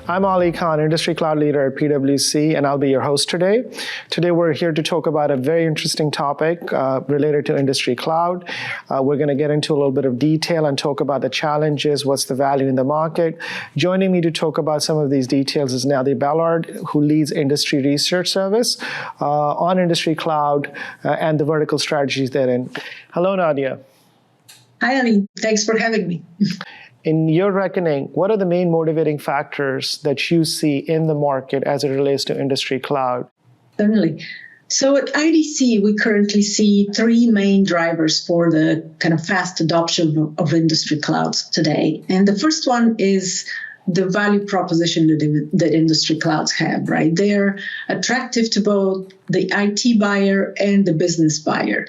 I'm Ali Khan, Industry Cloud Leader at PwC, and I'll be your host today. Today we're here to talk about a very interesting topic related to Industry Cloud. We're going to get into a little bit of detail and talk about the challenges, what's the value in the market. Joining me to talk about some of these details is Nadia Ballard, who leads Industry Research Service on Industry Cloud and the vertical strategies therein. Hello, Nadia. Hi, Ali. Thanks for having me. In your reckoning, what are the main motivating factors that you see in the market as it relates to Industry Cloud? Certainly. So at IDC, we currently see three main drivers for the kind of fast adoption of industry clouds today. And the first one is the value proposition that industry clouds have, right? They're attractive to both the IT buyer and the business buyer.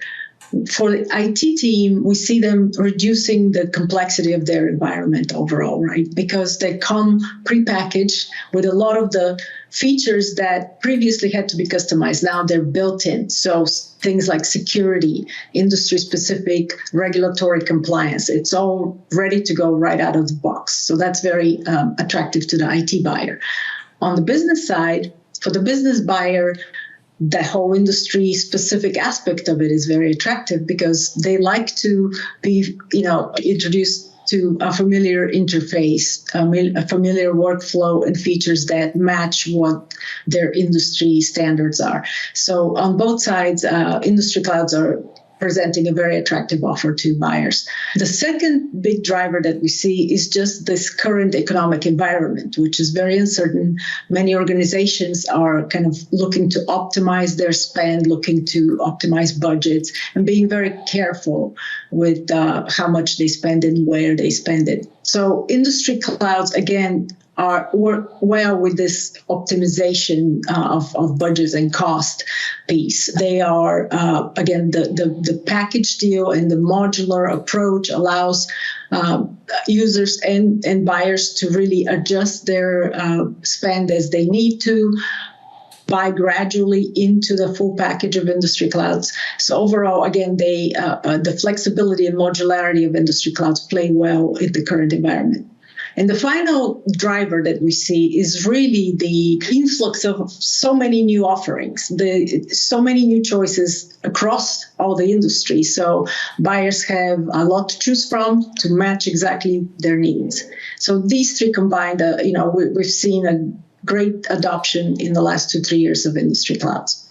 For the IT team, we see them reducing the complexity of their environment overall, right? Because they come prepackaged with a lot of the features that previously had to be customized. Now they're built in. So things like security, industry-specific regulatory compliance, it's all ready to go right out of the box. So that's very attractive to the IT buyer. On the business side, for the business buyer, the whole industry-specific aspect of it is very attractive because they like to be, introduced to a familiar interface, a familiar workflow and features that match what their industry standards are. So on both sides, industry clouds are presenting a very attractive offer to buyers. The second big driver that we see is just this current economic environment, which is very uncertain. Many organizations are kind of looking to optimize their spend, looking to optimize budgets, and being very careful with how much they spend and where they spend it. So industry clouds, again, work well with this optimization of budgets and cost piece. They are, again, the package deal and the modular approach allows users and buyers to really adjust their spend as they need to, buy gradually into the full package of industry clouds. So overall, again, the flexibility and modularity of industry clouds play well in the current environment. And the final driver that we see is really the influx of so many new offerings, so many new choices across all the industries. So buyers have a lot to choose from to match exactly their needs. So these three combined, we've seen a great adoption in the last 2-3 years of industry clouds.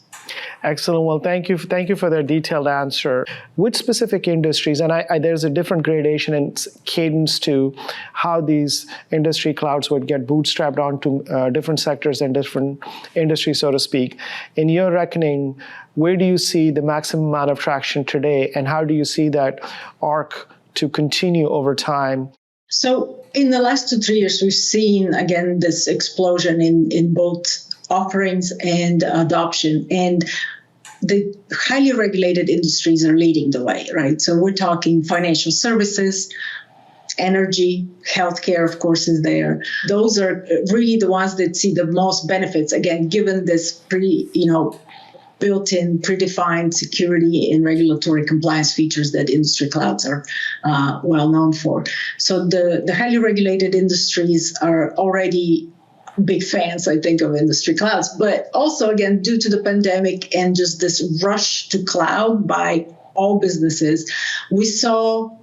Excellent. Well, thank you for that detailed answer. Which specific industries, and there's a different gradation and cadence to how these industry clouds would get bootstrapped onto different sectors and different industries, so to speak. In your reckoning, where do you see the maximum amount of traction today, and how do you see that arc to continue over time? So in the last 2-3 years, we've seen, again, this explosion in both offerings and adoption. And the highly regulated industries are leading the way, right? So we're talking financial services, energy, healthcare, of course, is there. Those are really the ones that see the most benefits, again, given this built-in, predefined security and regulatory compliance features that industry clouds are well known for. So the highly regulated industries are already big fans, I think, of industry clouds. But also, again, due to the pandemic and just this rush to cloud by all businesses, we saw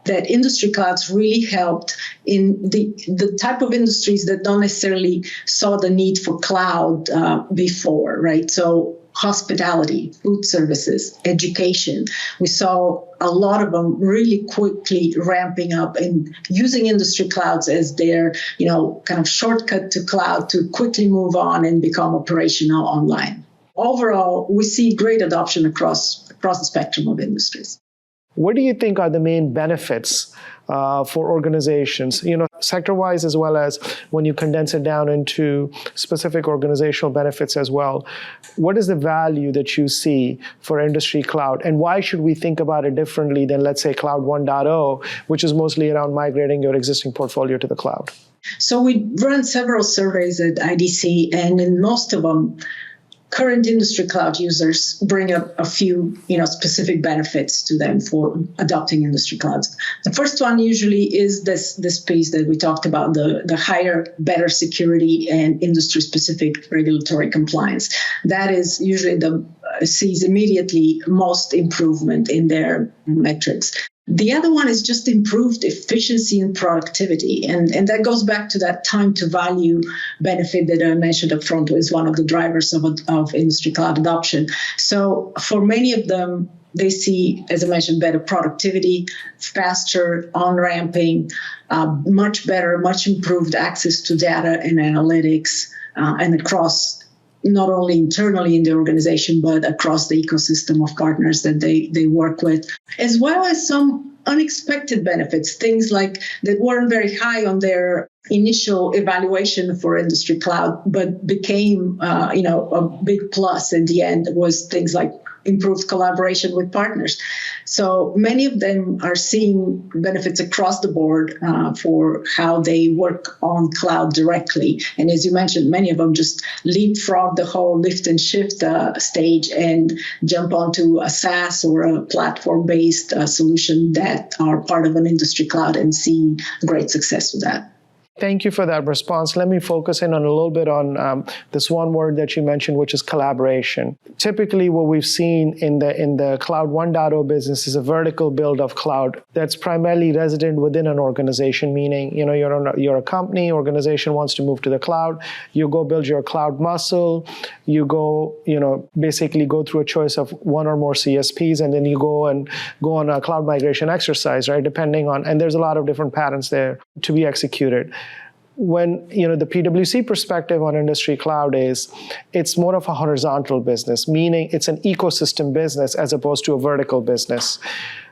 that industry clouds really helped in the type of industries that don't necessarily saw the need for cloud before, right? So hospitality, food services, education. We saw a lot of them really quickly ramping up and using industry clouds as their, kind of shortcut to cloud to quickly move on and become operational online. Overall, we see great adoption across the spectrum of industries. What do you think are the main benefits for organizations, sector-wise, as well as when you condense it down into specific organizational benefits as well? What is the value that you see for industry cloud, and why should we think about it differently than, let's say, Cloud 1.0, which is mostly around migrating your existing portfolio to the cloud? So we run several surveys at IDC, and in most of them, current industry cloud users bring up a few, specific benefits to them for adopting industry clouds. The first one usually is this piece that we talked about, the higher, better security and industry-specific regulatory compliance. That is usually sees immediately most improvement in their metrics. The other one is just improved efficiency and productivity. And that goes back to that time to value benefit that I mentioned up front, is one of the drivers of industry cloud adoption. So for many of them, they see, as I mentioned, better productivity, faster on-ramping, much better, much improved access to data and analytics, and across not only internally in the organization, but across the ecosystem of partners that they work with, as well as some unexpected benefits, things like that weren't very high on their initial evaluation for industry cloud, but became, a big plus in the end, was things like improved collaboration with partners. So many of them are seeing benefits across the board for how they work on cloud directly. And as you mentioned, many of them just leapfrog the whole lift and shift stage and jump onto a SaaS or a platform-based solution that are part of an industry cloud and see great success with that. Thank you for that response. Let me focus in on a little bit on this one word that you mentioned, which is collaboration. Typically, what we've seen in the Cloud 1.0 business is a vertical build of cloud that's primarily resident within an organization, meaning you're a company, organization wants to move to the cloud, you go build your cloud muscle, you go basically go through a choice of one or more CSPs, and then you go on a cloud migration exercise, right? Depending on, and there's a lot of different patterns there to be executed. When the PwC perspective on industry cloud is, it's more of a horizontal business, meaning it's an ecosystem business as opposed to a vertical business.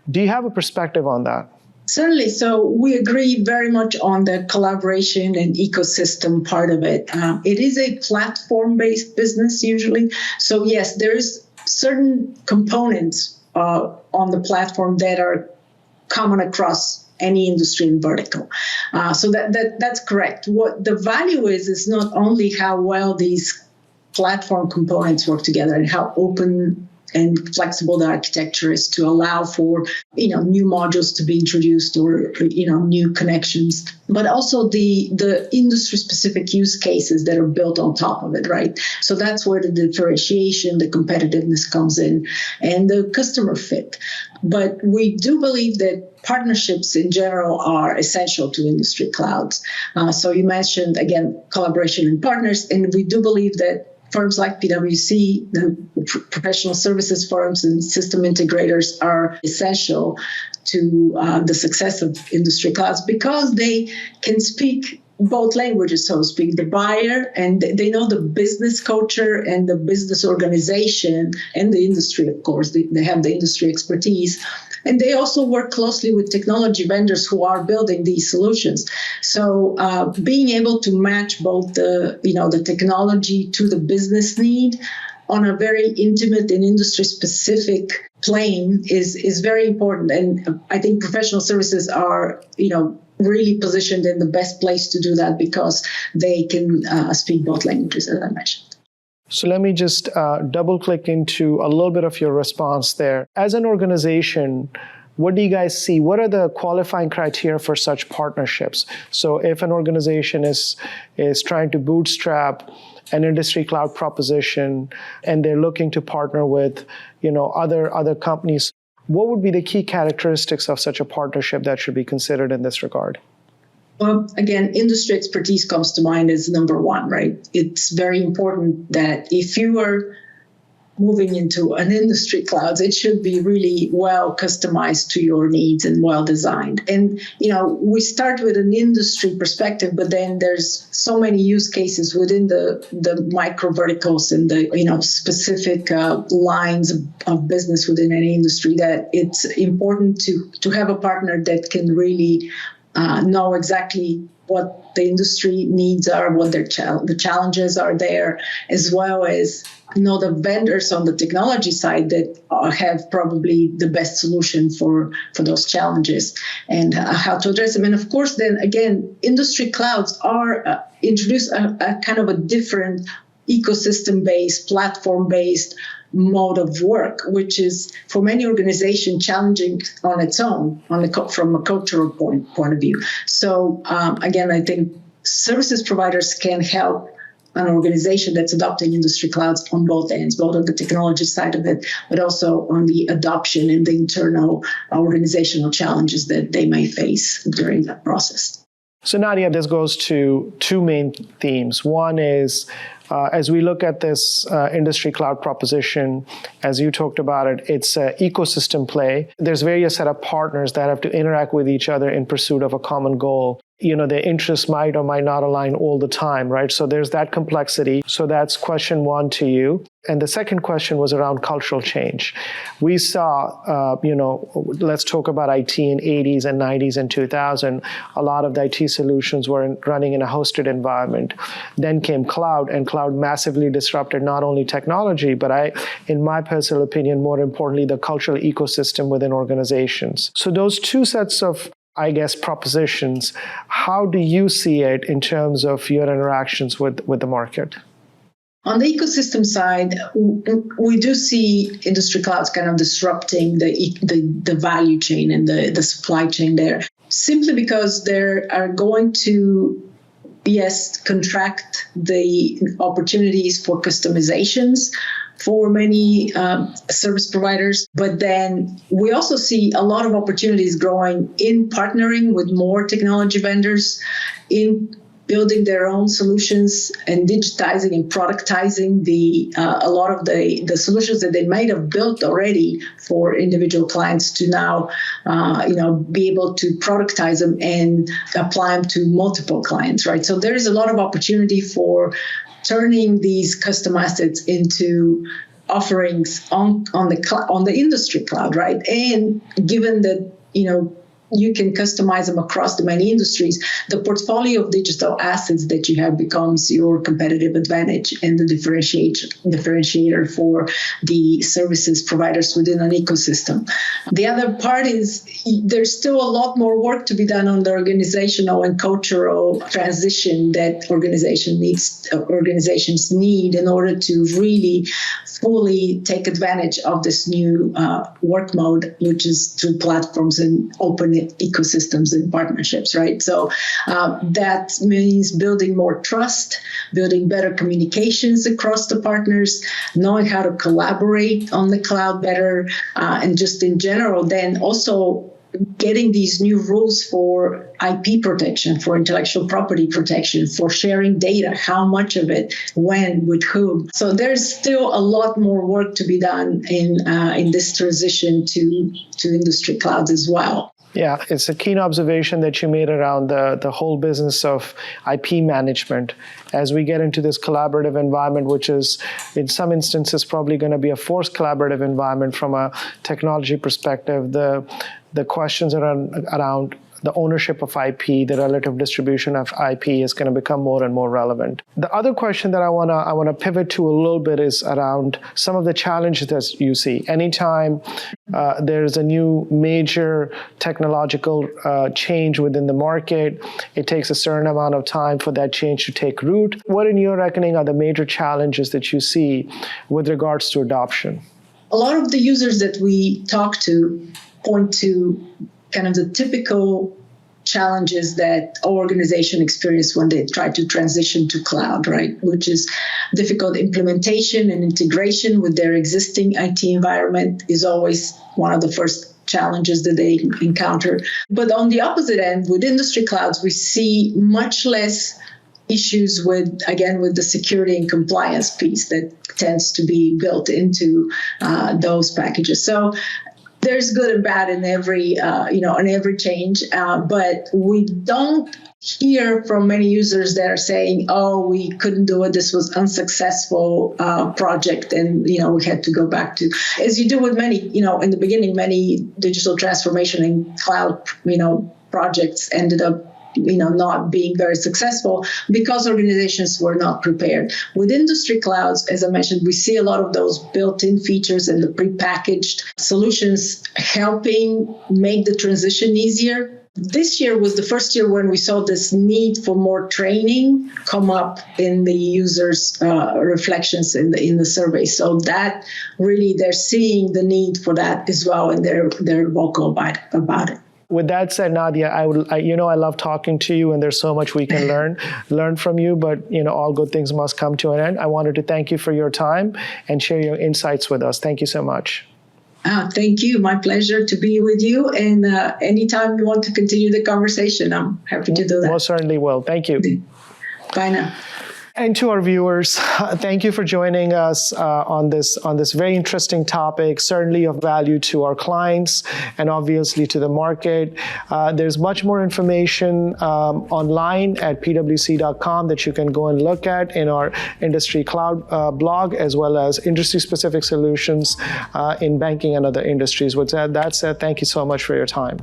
Do you have a perspective on that? Certainly. So we agree very much on the collaboration and ecosystem part of it. It is a platform-based business usually. So yes, there's certain components on the platform that are common across any industry and vertical. So that's correct. What the value is not only how well these platform components work together and how open and flexible the architecture is to allow for new modules to be introduced or new connections, but also the industry specific use cases that are built on top of it, right? So that's where the differentiation, the competitiveness comes in, and the customer fit. But we do believe that partnerships in general are essential to industry clouds. So you mentioned, again, collaboration and partners, and we do believe that firms like PwC, the professional services firms and system integrators are essential to the success of industry clouds because they can speak both languages, so to speak, the buyer, and they know the business culture and the business organization and the industry, of course. They have the industry expertise. And they also work closely with technology vendors who are building these solutions. So being able to match both the technology to the business need on a very intimate and industry-specific plane is very important. And I think professional services are, really positioned in the best place to do that because they can speak both languages, as I mentioned. So let me just double click into a little bit of your response there. As an organization, what do you guys see? What are the qualifying criteria for such partnerships? So if an organization is trying to bootstrap an industry cloud proposition and they're looking to partner with other companies, what would be the key characteristics of such a partnership that should be considered in this regard? Well, again, industry expertise comes to mind as number one, right? It's very important that if you are moving into an industry cloud, it should be really well customized to your needs and well designed. And, we start with an industry perspective, but then there's so many use cases within the micro verticals and the, specific lines of business within any industry that it's important to have a partner that can really know exactly what the industry needs are, what the challenges are there, as well as know the vendors on the technology side that have probably the best solution for those challenges and how to address them. And of course, then again, industry clouds are introduce a kind of a different ecosystem-based, platform-based mode of work, which is for many organizations challenging on its own, from a cultural point of view. So again, I think services providers can help an organization that's adopting industry clouds on both ends, both on the technology side of it, but also on the adoption and the internal organizational challenges that they may face during that process. So Nadia, this goes to two main themes. One is, as we look at this industry cloud proposition, as you talked about it, it's an ecosystem play. There's various set of partners that have to interact with each other in pursuit of a common goal. Their interests might or might not align all the time, right? So there's that complexity. So that's question one to you. And the second question was around cultural change. We saw, let's talk about IT in 80s and 90s and 2000. A lot of the IT solutions were running in a hosted environment. Then came cloud, and cloud massively disrupted not only technology, but in my personal opinion, more importantly, the cultural ecosystem within organizations. So those two sets of propositions, how do you see it in terms of your interactions with the market? On the ecosystem side, we do see industry clouds kind of disrupting the value chain and the supply chain there, simply because they are going to, contract the opportunities for customizations for many service providers. But then we also see a lot of opportunities growing in partnering with more technology vendors, in building their own solutions and digitizing and productizing a lot of the solutions that they might have built already for individual clients to now be able to productize them and apply them to multiple clients, right? So there is a lot of opportunity for turning these custom assets into offerings on the industry cloud, right? And given that you can customize them across the many industries, the portfolio of digital assets that you have becomes your competitive advantage and the differentiator for the services providers within an ecosystem. The other part is there's still a lot more work to be done on the organizational and cultural transition that organizations need in order to really fully take advantage of this new work mode, which is through platforms and open ecosystems and partnerships, right? So that means building more trust, building better communications across the partners, knowing how to collaborate on the cloud better, and just in general, then also getting these new rules for IP protection, for intellectual property protection, for sharing data, how much of it, when, with whom. So there's still a lot more work to be done in this transition to industry clouds as well. Yeah, it's a keen observation that you made around the whole business of IP management. As we get into this collaborative environment, which is in some instances probably going to be a forced collaborative environment from a technology perspective, the questions around the ownership of IP, the relative distribution of IP is going to become more and more relevant. The other question that I want to pivot to a little bit is around some of the challenges that you see. Anytime there's a new major technological change within the market, it takes a certain amount of time for that change to take root. What, in your reckoning, are the major challenges that you see with regards to adoption? A lot of the users that we talk to point to kind of the typical challenges that our organization experience when they try to transition to cloud, right? Which is difficult implementation and integration with their existing IT environment is always one of the first challenges that they encounter. But on the opposite end, with industry clouds, we see much less issues with the security and compliance piece that tends to be built into those packages. So there's good and bad in every change, but we don't hear from many users that are saying, "Oh, we couldn't do it. This was unsuccessful project, and we had to go back to." As you do with many, in the beginning, many digital transformation and cloud, projects ended up not being very successful because organizations were not prepared. With industry clouds, as I mentioned, we see a lot of those built-in features and the prepackaged solutions helping make the transition easier. This year was the first year when we saw this need for more training come up in the users' reflections in the survey. So that really, they're seeing the need for that as well, and they're vocal about it. With that said, Nadia, I love talking to you, and there's so much we can learn from you. But all good things must come to an end. I wanted to thank you for your time and share your insights with us. Thank you so much. Thank you. My pleasure to be with you. And anytime you want to continue the conversation, I'm happy to do that. Most certainly will. Thank you. Bye now. And to our viewers, thank you for joining us on this very interesting topic, certainly of value to our clients and obviously to the market. There's much more information online at pwc.com that you can go and look at in our Industry Cloud blog, as well as industry-specific solutions in banking and other industries. With that said, thank you so much for your time.